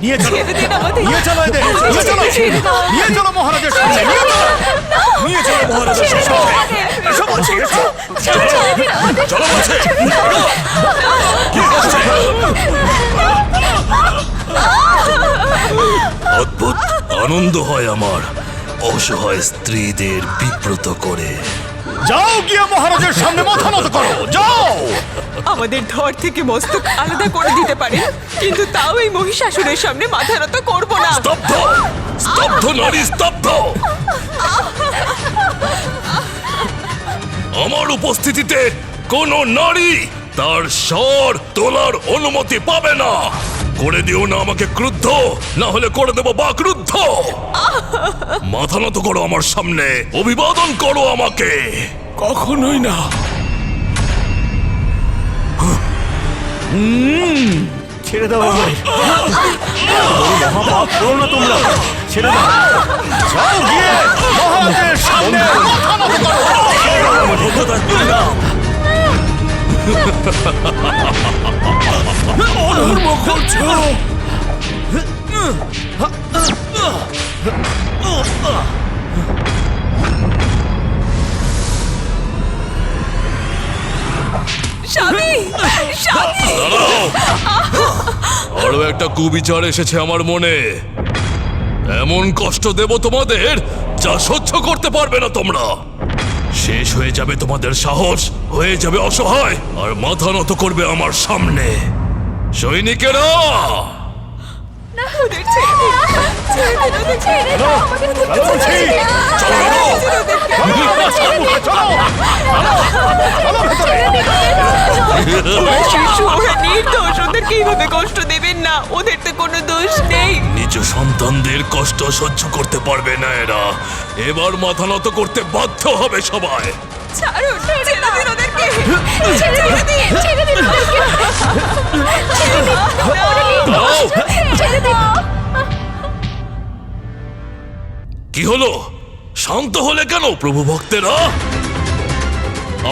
নিয়ে চলো, ছেড়ে দিন আমাদের। নিয়ে চলো এদের, নিয়ে চলো, নিয়ে চলো মহারাজের সামনে, নিয়ে চলো, নিয়ে চলো মহারাজের সামনে। এসো বলছি, এসো, চলো বলছি। কি করছে? অদ্ভুত আনন্দ হয় আমার অসহায় স্ত্রীদের বিব্রত করে। যাও গিয়ে মহারাজের সামনে মাথা নত করো, যাও। আমাদের ধর থেকে মস্তক আলাদা করে দিতে পারে, কিন্তু তাও এই মহিষাসুরের সামনে মাথা নত করব না। স্তব্ধ, স্তব্ধ নারী, স্তব্ধ। আমার উপস্থিতিতে কোন নারী তার স্বর তোলার অনুমতি পাবে না। করে দিও না আমাকে ক্রুদ্ধ, না হলে করে দেব বাকরুদ্ধ। মাথা নত করো আমার সামনে, অভিবাদন করো আমাকে। কখনোই না। ছেড়ে দাও আমায়। মহাপাপ করো না তোমরা, ছেড়ে দাও। যাও গিয়ে মহারাজের সামনে মাথা নত করো। ভগবতার পরিণাম। অধর্ম করছো। স্বামী, স্বামী। দাঁড়াও, আরো একটা কুবিচার এসেছে আমার মনে। এমন কষ্ট দেব তোমাদের যা সহ্য করতে পারবে না তোমরা। শেষ হয়ে যাবে তোমাদের সাহস, হয়ে যাবে অসহায়, আর মাথা নত করবে আমার সামনে। সৈনিকেরা, ওদের ছেড়ে দিন, ছেড়ে দিন, ওদের ছেড়ে দিন, আমাদের পুত্র ছেড়ে দিন। চলো। শিশু ওরা নির্দোষ, ওদেরকে এইভাবে কষ্ট দেবেন না, ওদের তো কোনো দোষ নেই। নিজ সন্তানদের কষ্ট সহ্য করতে পারবে না এরা। এবার মাথা নত করতে বাধ্য হবে সবাই। ছাড়ুন, ছেড়ে দিন ওদেরকে, ছেড়ে দিন, ছেড়ে দিন ওদেরকে, ছেড়ে দিন, দাও। ছেড়ে দিন। কি হলো? শান্ত হলে কেন প্রভু ভক্তেরা?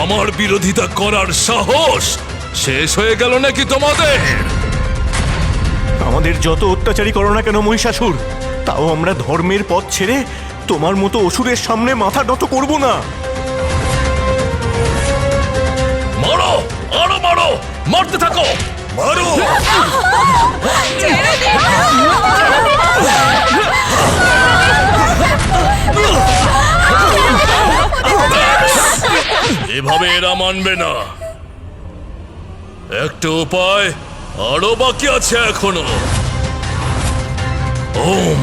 আমার বিরোধিতা করার সাহস শেষ হয়ে গেল নাকি তোমাদের? আমাদের যত অত্যাচারী করো না কেন মহিষাসুর, তাও আমরা ধর্মের পথ ছেড়ে তোমার মতো অসুরের সামনে মাথা নত করব না। মারো, আরো মারো, মারতে থাকো, মারো। ছেড়ে দিন। এভাবে এরা মানবে না। একটা উপায় আরো বাকি আছে এখনো। ওম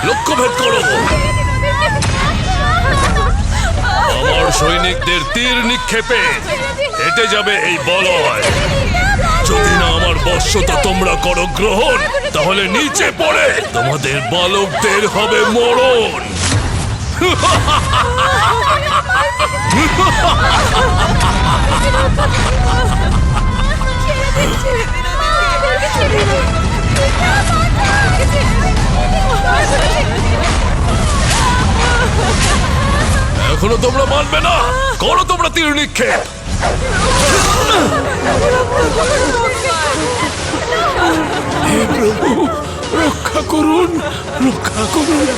লক্ষ্যভেদ করো। আমার সৈনিকদের তীর নিক্ষেপে হেঁটে যাবে এই বলয়। যদি না আমার বশ্যতা তোমরা করো গ্রহণ, তাহলে নিচে পড়ে তোমাদের বালকদের হবে মরণ। এখনো তোমরা মানবে না? করো তোমরা তীর নিক্ষেপ। হে প্রভু, রক্ষা করুন, রক্ষা করুন।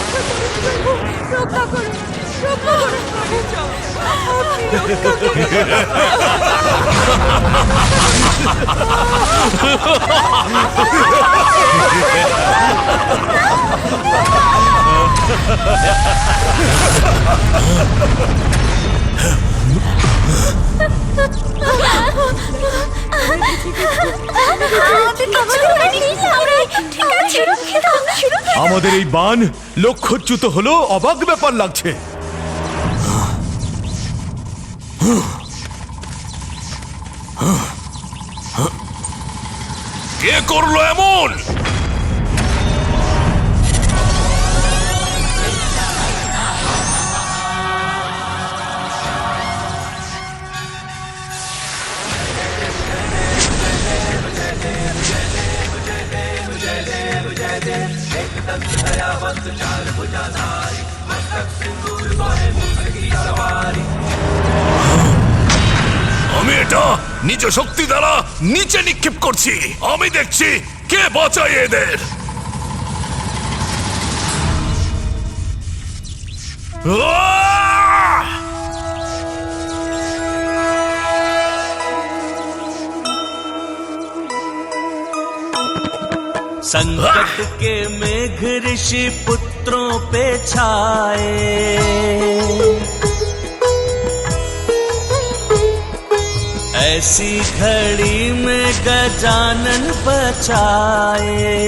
আমাদের এই বান লক্ষ্যচ্যুত হলো, অবাক ব্যাপার লাগছে। কে করলো এমন? আমি এটা নিজ শক্তি দ্বারা নিচে নিক্ষেপ করছি। আমি দেখছি কে বাঁচায় এদের। আহ! संकट के मेघ ऋषि पुत्रों पे छाए, ऐसी घड़ी में गजानन बचाए।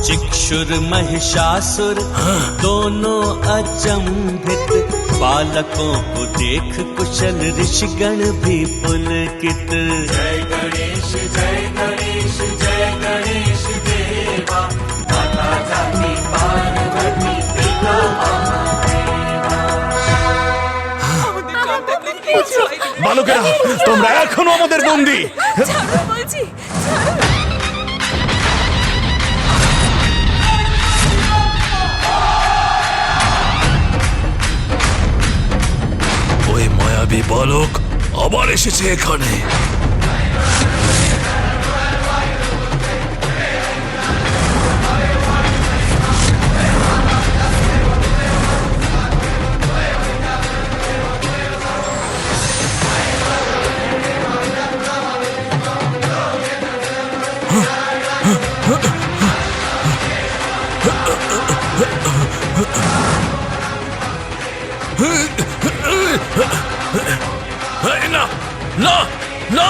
चिक्षुर महिषासुर दोनों अचंभित, बालकों को देख कुशल ऋषिगण भी पुलकित। जय गणेश जय गणेश जय गणेश देवा, माता जाति पार्वती पिता महादेवा। আমাদের কান্দাকে কিছু হয়নি। বালকেরা, তোমরা এখনো আমাদের বন্দী। ছাড়ো বলছি, ছাড়ো। ওই মায়াবী বালক আবার এসেছে এখানে। এই না না না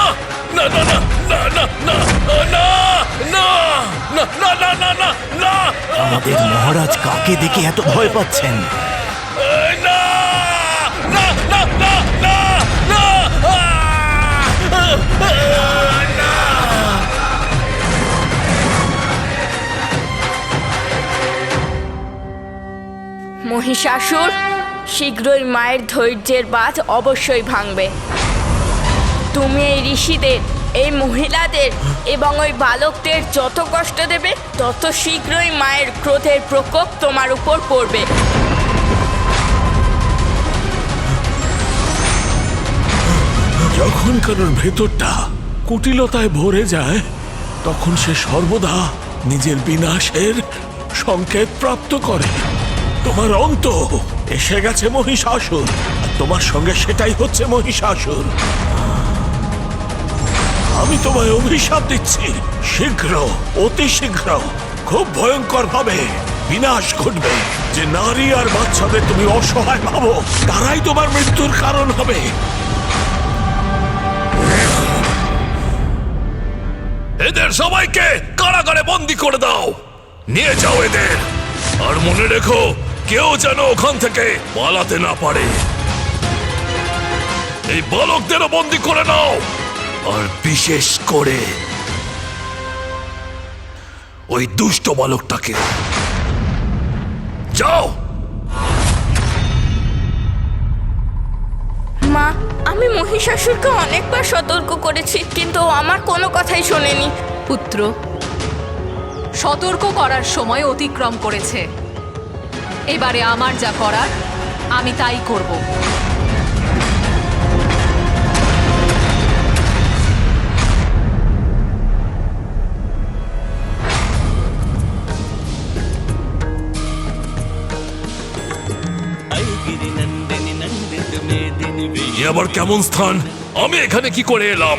না না না না না না না না না না না না না না আমাদের মহারাজ কাকে দেখে এত ভয় পাচ্ছেন? এই না না না না না না না। মহিষাসুর, শীঘ্রই মায়ের ধৈর্যের বাঁধ অবশ্যই ভাঙবে। তুমি এই ঋষিদের, এই মহিলাদের এবং ওই বালকদের যত কষ্ট দেবে, তত শীঘ্রই মায়ের ক্রোধের প্রকোপ তোমার উপর পড়বে। যখন কারোর ভেতরটা কুটিলতায় ভরে যায়, তখন সে সর্বদা নিজের বিনাশের সংকেত প্রাপ্ত করে। তোমার অন্ত এসে গেছে মহিষাসুর, আর তোমার সঙ্গে সেটাই হচ্ছে মহিষাসুর। আমি তোমায় অভিশাপ দিচ্ছি, শীঘ্র, অতি শীঘ্র, খুব ভয়ঙ্কর ভাবে বিনাশ ঘটবে। যে নারী আর বাচ্চাদের তুমি অসহায় ভাবো, তারাই তোমার মৃত্যুর কারণ হবে। এদের সবাইকে কারাগারে বন্দি করে দাও। নিয়ে যাও এদের, আর মনে রেখো কেউ যেন ওখান থেকে পালাতে না পারে। এই বালকদেরও বন্দি করে নাও, আর বিশেষ করে ওই দুষ্ট বালকটাকে। যাও। মা, আমি মহিষাসুরকে অনেকবার সতর্ক করেছি, কিন্তু ও আমার কোনো কথাই শোনেনি। পুত্র, সতর্ক করার সময় অতিক্রম করেছে। এবারে আমার যা করার আমি তাই করব। এ আবার কেমন স্থান? আমি এখানে কি করে এলাম?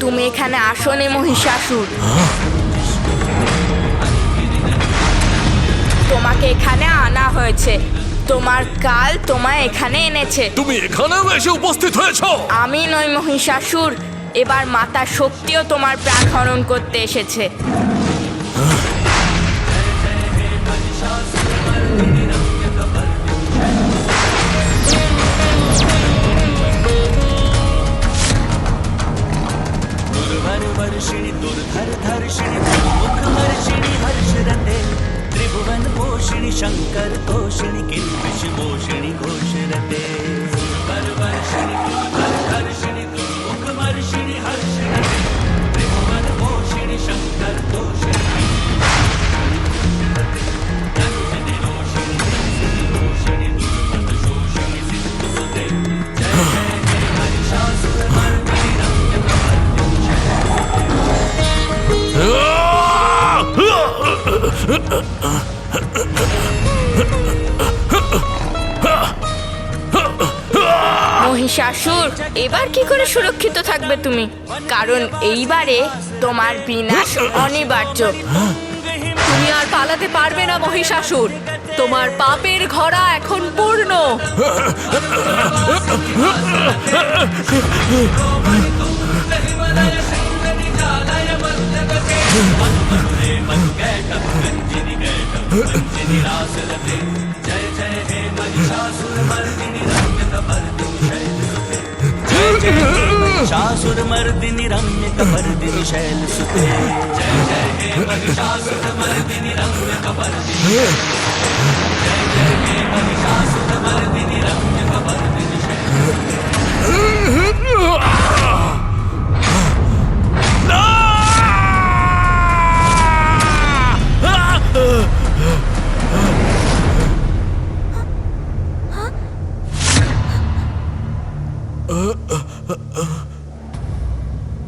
তুমি এখানে আসোনি মহিষাসুর। তোমাকে এখানে আনা হয়েছে। তোমার কাল তোমায় এখানে এনেছে। তুমি এখানেও এসে উপস্থিত হয়েছো? আমি নই মহিষাসুর, এবার মাতা শক্তিও তোমার প্রাণ হরণ করতে এসেছে। वर्षिणि दुर्धर धर्षिणि मुखमर्षिणि हर्षरते, त्रिभुवन पोषिणि शंकर तोषिणि किल्बिष मोषिणि घोषरते। वर्षिणि दुर्धर धर्षिणि मुखमर्षिणि हर्षरते, त्रिभुवन মহিষাসুর, এবার কি করে সুরক্ষিত থাকবে তুমি? কারণ এইবারে তোমার বিনাশ অনিবার্য। তুমি আর পালাতে পারবে না মহিষাসুর। তোমার পাপের ঘোড়া এখন পূর্ণ। महिषासुर मर्दिनी रम्य कपर्दिनी शैल सुते जय जय हे महिषासुर मर्दिनी रम्य कपर्दिनी जय जय हे महिषासुर मर्दिनी रम्य कपर्दिनी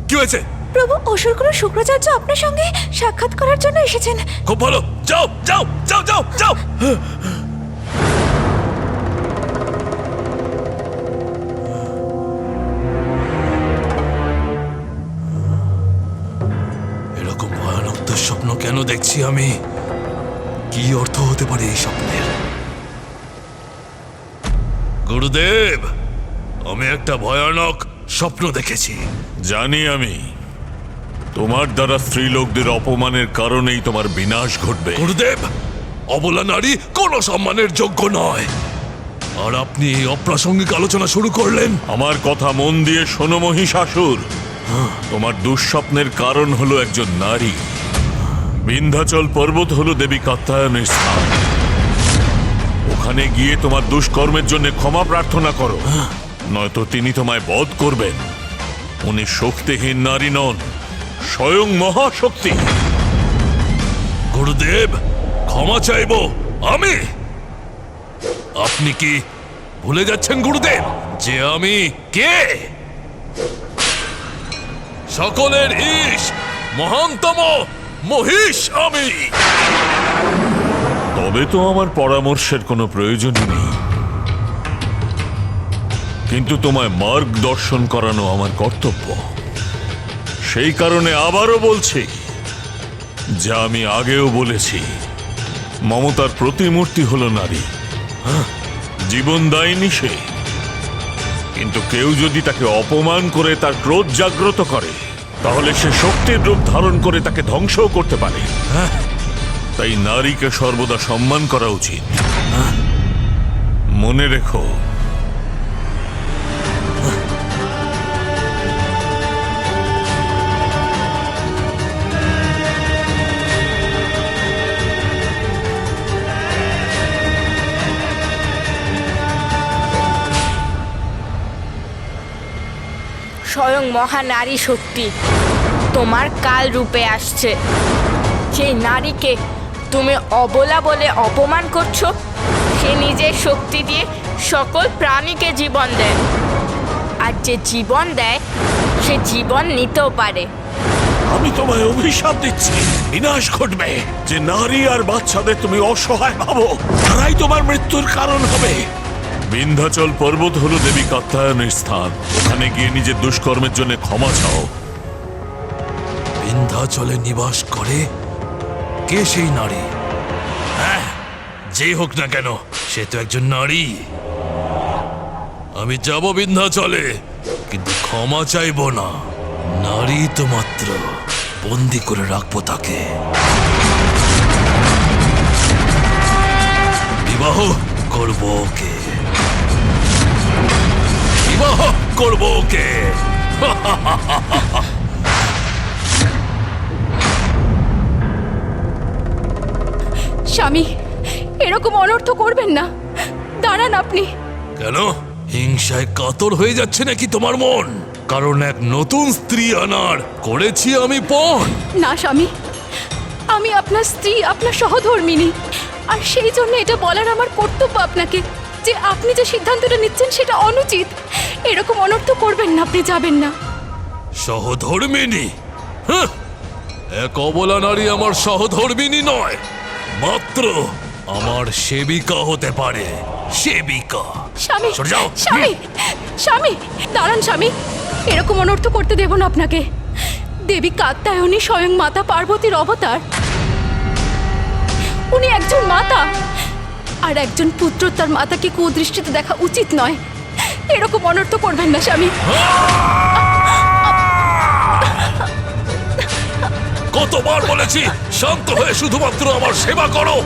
কি হয়েছে? প্রভু, অসুরগুলো শুক্রাচার্য আপনার সঙ্গে সাক্ষাৎ করার জন্য এসেছেন। খুব ভালো, যাও যাও যাও যাও যাও। এরকম ভয়ানক দুঃস্বপ্ন কেন দেখছি আমি? কি অর্থ হতে পারে এই স্বপ্নের? গুরুদেব, আমি একটা ভয়ানক স্বপ্ন দেখেছি। জানি আমি, তোমার দ্বারা স্ত্রীলোকদের অপমানের কারণেই তোমার বিনাশ ঘটবে। গুরুদেব, অবলা নারী কোনো সম্মানের যোগ্য নয়। আর আপনি এই অপ্রাসঙ্গিক আলোচনা শুরু করলেন। আমার কথা মন দিয়ে শোনো মহিষাসুর। তোমার দুঃস্বপ্নের কারণ হলো একজন নারী। বিন্ধ্যাচল পর্বত হলো দেবী কাত্যায়নের স্থান। ওখানে গিয়ে তোমার দুষ্কর্মের জন্য ক্ষমা প্রার্থনা করো, নয়তো তিনি তোমায় বধ করবেন। উনি শক্তিহীন নারী নন, স্বয়ং মহাশক্তি। গুরুদেব, ক্ষমা চাইবো আমি? আপনি কি ভুলে যাচ্ছেন গুরুদেব যে আমি কে? সকলের ঈশ, মহানতম মহিষ আমি। তবে তো আমার পরামর্শের কোনো প্রয়োজনই নেই, কিন্তু তোমায় মার্গদর্শন করানো আমার কর্তব্য। সেই কারণে আবারও বলছি, যা আমি আগেও বলেছি, মমতার প্রতিমূর্তি হলো নারী। জীবন দায়নি সে, কিন্তু কেউ যদি তাকে অপমান করে তার ক্রোধ জাগ্রত করে, তাহলে সে শক্তির রূপ ধারণ করে তাকে ধ্বংসও করতে পারে। তাই নারীকে সর্বদা সম্মান করা উচিত। মনে রেখো। স্বয়ং মহানারী শক্তি তোমার কাল রূপে আসছে। যে নারীকে তুমি অবলা বলে অপমান করছো, সে নিজের শক্তি দিয়ে সকল প্রাণীকে জীবন দেয়। আর যে জীবন দেয়, সে জীবন নিতেও পারে। আমি তোমায় অভিশাপ দিচ্ছি, বিনাশ ঘটবে। যে নারী আর বাচ্চাদের তুমি অসহায় ভাবো, তারাই তোমার মৃত্যুর কারণ হবে। বিন্ধ্যাচল পর্বত হলো দেবী কাত্যায়নের স্থান। ওখানে গিয়ে নিজের দুষ্কর্মের জন্য ক্ষমা চাও। বিন্ধ্যাচলে নিবাস করে কে সেই নারী? হ্যাঁ, যে হোক না কেন, সে তো একজন নারী। আমি যাব বিন্ধ্যাচলে, কিন্তু ক্ষমা চাইবো না। নারী তো মাত্র, বন্দি করে রাখবো তাকে। বিবাহ করবো ওকে, বিবাহ করবো ওকে। স্বামী, এরকম অনর্থ করবেন না, দাঁড়ান আপনি। কেন হিংসায় কাতর হয়ে যাচ্ছে নাকি তোমার মন? কারণ এক নতুন স্ত্রী আনার করেছি আমি পণ। না স্বামী, আমি আপনার স্ত্রী, আপনার সহধর্মিনী। আর সেই জন্য এটা বলার আমার কর্তব্য আপনাকে, যে আপনি যে সিদ্ধান্তটা নিচ্ছেন সেটা অনুচিত। এরকম অনর্থ করবেন না, আপনি যাবেন না। সহধর্মিনী? হ্যাঁ, এক অবলা নারী আমার সহধর্মিনী নয়, মাত্র আমার সেবিকা হতে পারে। সেবিকা। স্বামী সরে যাও। স্বামী স্বামী দাঁড়ান স্বামী, এরকম অনর্থ করতে দেব না আপনাকে। দেবী কাত্যায়নী স্বয়ং মাতা পার্বতীর অবতার। উনি একজন মাতা, আর একজন পুত্র তার মাতাকে কুদৃষ্টিতে দেখা উচিত নয়। এরকম অনর্থ করবেন না স্বামী। কতবার বলেছি শান্ত হয়ে শুধুমাত্র আমার সেবা করো,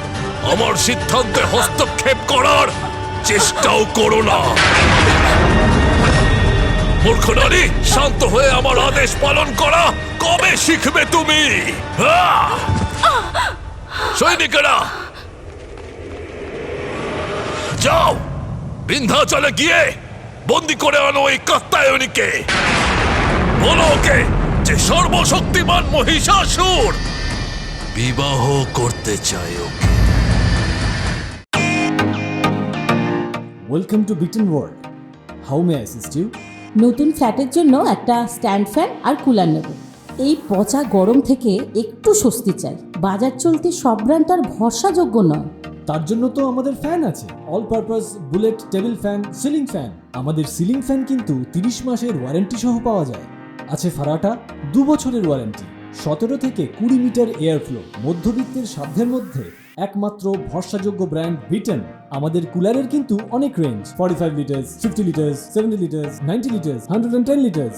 আমার সিদ্ধান্তে হস্তক্ষেপ করার চেষ্টাও করো না। মূর্খ নারী, শান্ত হয়ে আমার আদেশ পালন করা কবে শিখবে তুমি? সৈনিকেরা যাও, বিন্ধ্যাচলে গিয়ে বন্দি করে আনো ওই কাত্যায়নীকে। বলো ওকে যে সর্বশক্তিমান মহিষাসুর বিবাহ করতে চায় ওকে। Welcome to beaten world. How may assist you? নতুন ফ্ল্যাটের জন্য একটা স্ট্যান্ড ফ্যান আর কুলার নেব। এই পচা গরম থেকে একটু স্বস্তি চাই। বাজার চলতে সব ব্র্যান্ড আর ভরসাযোগ্য নয়। তার জন্য তো আমাদের ফ্যান আছে, all purpose bullet table fan, ceiling fan. আমাদের সিলিং ফ্যান কিন্তু 30 মাসের ওয়ারেন্টি সহ পাওয়া যায়। আছে ফারাটা 2 বছরের ওয়ারেন্টি, 17 থেকে 20 মিটার এয়ার ফ্লো। মধ্যবিত্তের সাধ্যের মধ্যে একমাত্র ভরসাযোগ্য ব্র্যান্ড বিটেন। আমাদের কুলারের কিন্তু অনেক range, 45 litres, 50 litres, 70 litres, 90 litres, 110 litres.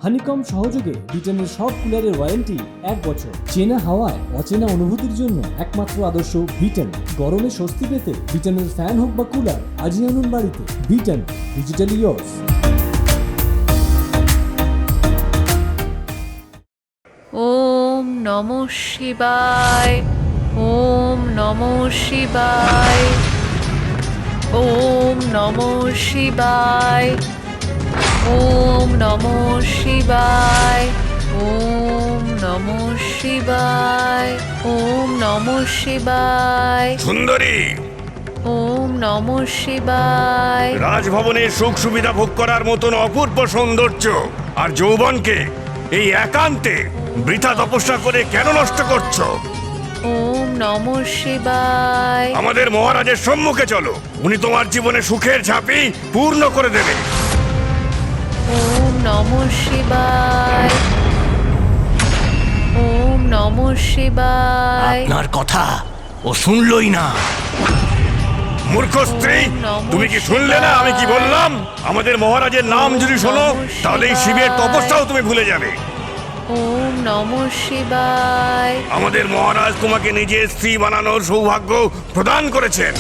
Honeycomb সহযোগে বিটেনের সব কুলারের ওয়ারেন্টি 1 বছর। চেনা হাওয়ায় অচেনা অনুভূতির জন্য একমাত্র আদর্শ বিটেন। গরমে স্বস্তি পেতে বিটেনের ফ্যান হোক বা কুলার আজই আনুন বাড়িতে। Beaten, digitally years. ওম নমঃ শিবায়, ওম নমঃ শিবায়, ওম নমঃ শিবায়, ওম নমঃ শিবায়, ওম নমঃ শিবায়, ওম নমঃ শিবায়, সুন্দরী, ওম নমঃ শিবায়। রাজভবনের সুখ সুবিধা ভোগ করার মতন অপূর্ব সৌন্দর্য আর যৌবনকে এই একান্তে বৃথা তপস্যা করে কেন নষ্ট করছো? ওম নমঃ শিবায়। আমাদের মহারাজের সম্মুখে চলো, উনি তোমার জীবনে সুখের ঝাঁপি পূর্ণ করে দেবে। ওম নমঃ শিবায়, ওম নমঃ শিবায়। আপনার কথা ও শুনলই না। মূর্খ স্ত্রী, তুমি কি শুনলে না আমি কি বললাম? আমাদের মহারাজের নাম যদি শোনো তাহলে এই শিবের তপস্যাও তুমি ভুলে যাবে। ওম নমঃ শিবায়। আমাদের মহারাজ তোমাকে নিজের স্ত্রী বানানোর সৌভাগ্য প্রদান করেছেন।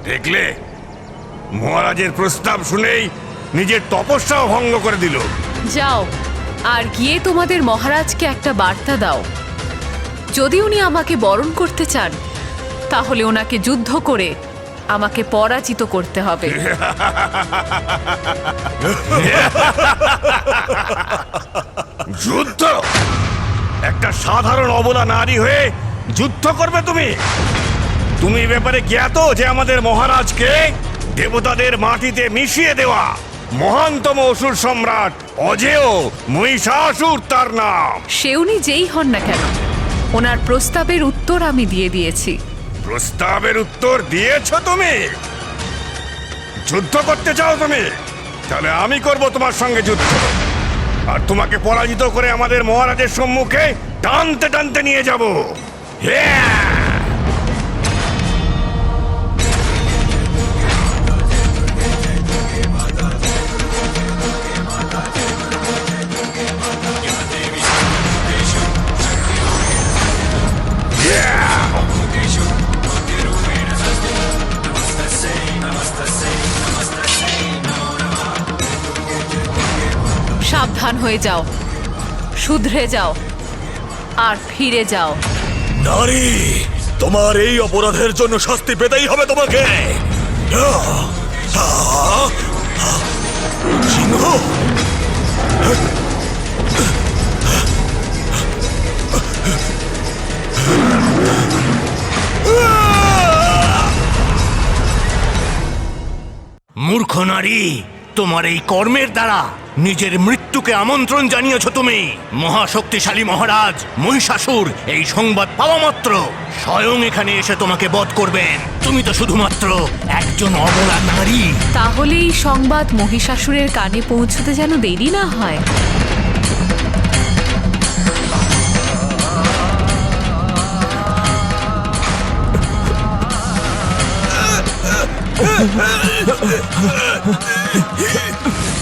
দেখলে, মহারাজের প্রস্তাব শুনেই নিজের তপস্যাও ভঙ্গ করে দিল। যাও আর গিয়ে তোমাদের মহারাজকে একটা বার্তা দাও। যদি উনি আমাকে বরণ করতে চান তাহলে ওনাকে যুদ্ধ করে আমাকে পরাজিত করতে হবে। যুদ্ধ? একটা সাধারণ অবলা নারী হয়ে যুদ্ধ করবে তুমি? তুমি এ ব্যাপারে জ্ঞাত যে আমাদের মহারাজকে দেবতাদের মাটিতে মিশিয়ে দেওয়া মহানতম অসুর সম্রাট অজেয় মহিষাসুর তার নাম। সে উনি যেই হন না কেন, ওনার প্রস্তাবের উত্তর আমি দিয়ে দিয়েছি। প্রস্তাবের উত্তর দিয়েছো তুমি? যুদ্ধ করতে চাও তুমি? তাহলে আমি করব তোমার সঙ্গে যুদ্ধ, আর তোমাকে পরাজিত করে আমাদের মহারাজের সম্মুখে টানতে টানতে নিয়ে যাব। সাবধান হয়ে যাও, শুধরে যাও আর ফিরে যাও। নারী, তোমার এই অপরাধের জন্য শাস্তি পেতেই হবে তোমাকে। সিংহ মূর্খ নারী, তোমার এই কর্মের দ্বারা নিজের মৃত্যুকে আমন্ত্রণ জানিয়েছ তুমি। মহাশক্তিশালী মহারাজ মহিষাসুর এই সংবাদ পাওয়া মাত্র স্বয়ং এখানে এসে তোমাকে বধ করবেন। তুমি তো শুধুমাত্র একজন অবলা নারী। তাহলে এই সংবাদ মহিষাসুরের কানে পৌঁছতে যেন দেরি না হয়।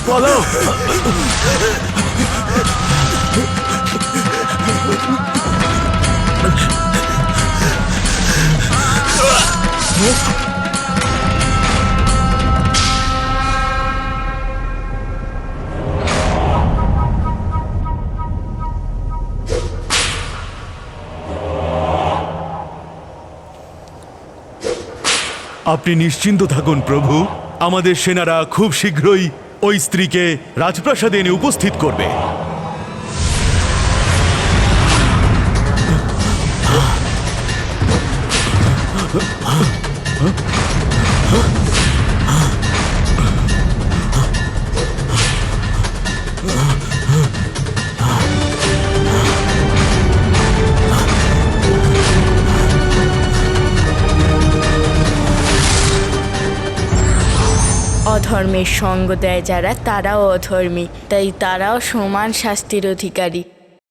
বলো, আপনি নিশ্চিন্ত থাকুন প্রভু, আমাদের সেনারা খুব শীঘ্রই ওই স্ত্রীকে রাজপ্রাসাদে এনে উপস্থিত করবে। অধর্মের সঙ্গ দেয় যারা, তারাও অধর্মী, তাই তারাও সমান শাস্তির অধিকারী।